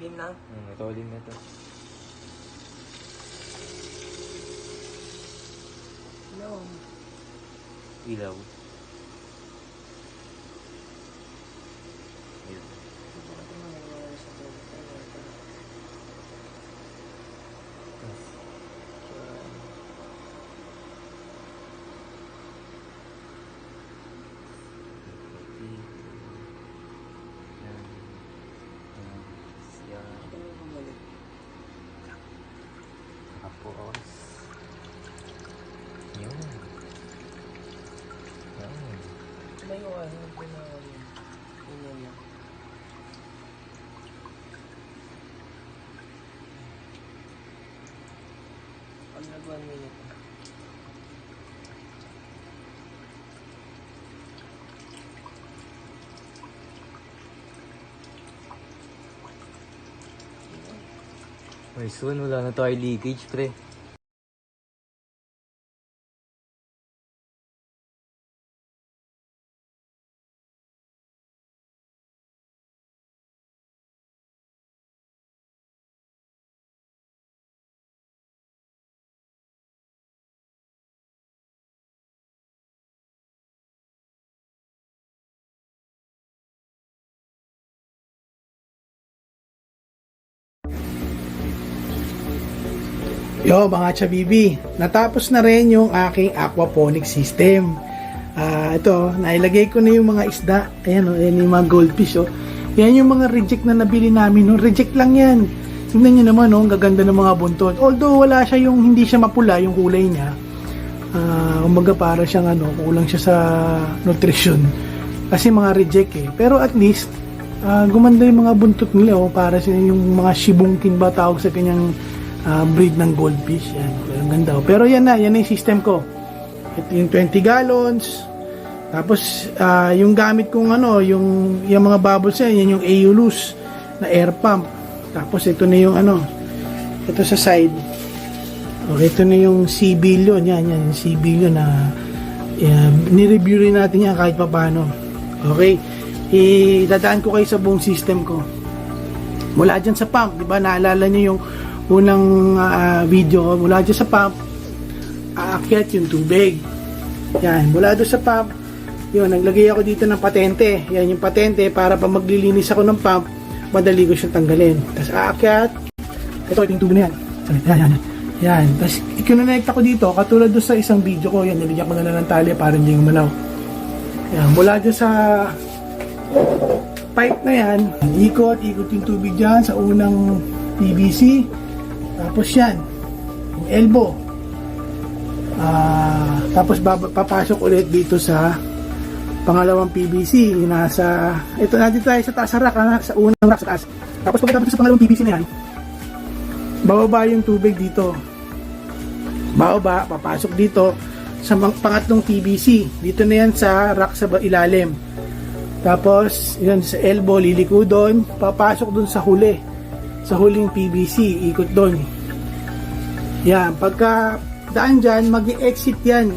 Madilim na. Matulim na to. Ilaw. Ilaw. Ayun. Tapos yun. Layuan. Yun yan. Pag nag 1 minute. Ay, soon wala na tayo leakage, pre. Yo mga chabibi, natapos na rin yung aking aquaponic system. Ito, nailagay ko na yung mga isda. Ayan ayan yung mga goldfish Yan yung mga reject na nabili namin. Reject lang yan. Tingnan nyo naman ang gaganda ng mga buntot. Although wala siya yung, hindi siya mapula yung kulay niya. Umaga para siyang kulang siya sa nutrition. Kasi mga reject Pero at least, gumanda yung mga buntot nila para sa yung mga shibungkin ba tawag sa kanyang breed ng goldfish. Yan, ang ganda. Pero yan na yung system ko. Ito yung 20 gallons. Tapos yung gamit kong yung mga bubbles yan yung Aeolus na air pump. Tapos ito na yung ito sa side. Okay, ito na yung C-billion. Yan yung C-billion na ni-review rin natin yan kahit pa paano. Okay. Idadaan ko kayo sa buong system ko. Mula dyan sa pump, di ba? Naalala niyo yung unang video, mula dyan sa pump aakyat yung tubig. Yan, mula doon sa pump yun, naglagay ako dito ng patente. Yan yung patente para pa maglilinis ako ng pump madali ko siyang tanggalin. Tapos aakyat ito yung tubig na yan. Yan. Tapos ikinonect ako dito katulad doon sa isang video ko. Yan, nilagyan ko na lang ng tali para hindi gumalaw. Yan, mula dyan sa pipe na yan, ikot yung tubig dyan sa unang PVC. Tapos yan, yung elbow. Tapos papasok ulit dito sa pangalawang PVC. Ito natin tayo sa taas sa rack, sa unang rack sa taas. Tapos pagkatapos sa pangalawang PVC na yan, bababa yung tubig dito. Bababa, papasok dito sa pangatlong PVC. Dito na yan sa rack sa ilalim. Tapos, yan sa elbow, liliko doon, papasok doon sa huli. Sa huling PVC, ikot doon. Yan, pagka daan dyan, mag-exit yan.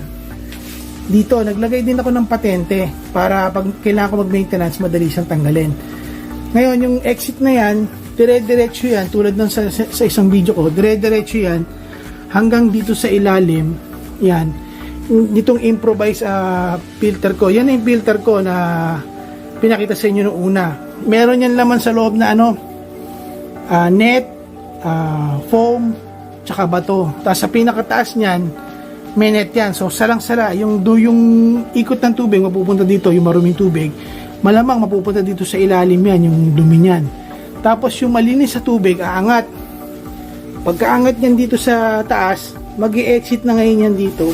Dito, naglagay din ako ng patente para pag kailangan ko mag-maintenance, madali siyang tanggalin. Ngayon, yung exit na yan, dire-diretso yan, tulad ng sa isang video ko, dire-diretso yan, hanggang dito sa ilalim, yan. Itong improvised filter ko, yan yung filter ko na pinakita sa inyo noong una. Meron yan laman sa loob na net, foam, tsaka bato. Tapos sa pinakataas niyan, may net yan. So salang-sala, yung ikot ng tubig mapupunta dito, yung maruming tubig, malamang mapupunta dito sa ilalim yan, yung dumi niyan. Tapos yung malinis sa tubig, aangat. Pagkaangat niyan dito sa taas, mag-i-exit na ngayon yan dito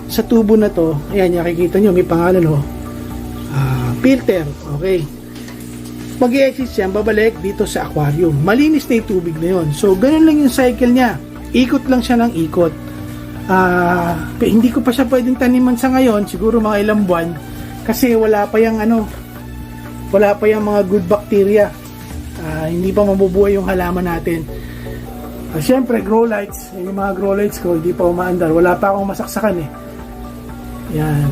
sa tubo na to. Ayan, nakikita nyo, may pangalan filter. Okay. Mag-i-exit siya, babalik dito sa aquarium. Malinis na yung tubig na yun. So, ganun lang yung cycle niya. Ikot lang siya ng ikot. Hindi ko pa siya pwedeng taniman sa ngayon. Siguro mga ilang buwan. Kasi wala pa yung mga good bacteria. Hindi pa mabubuhay yung halaman natin. Siyempre, grow lights. Yung mga grow lights ko, hindi pa umaandar. Wala pa akong masaksakan Yan.